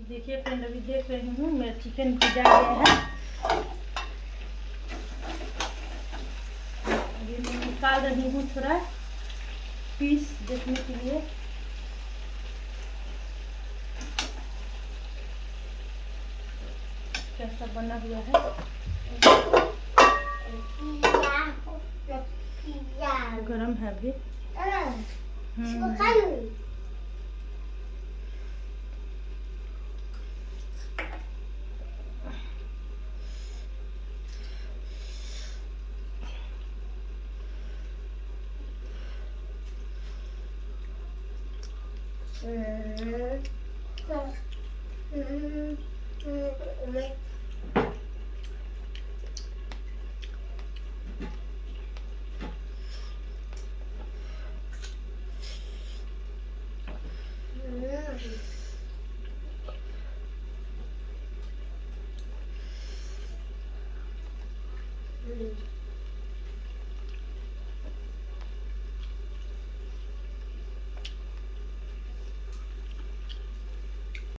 देखिए फ्रेंड, अभी देख रही हूँ मेरा चिकन भिजा गया है। अभी मैं निकाल रही हूँ थोड़ा पीस देखने के लिए। कैसा बना हुआ है। गरम है अभी।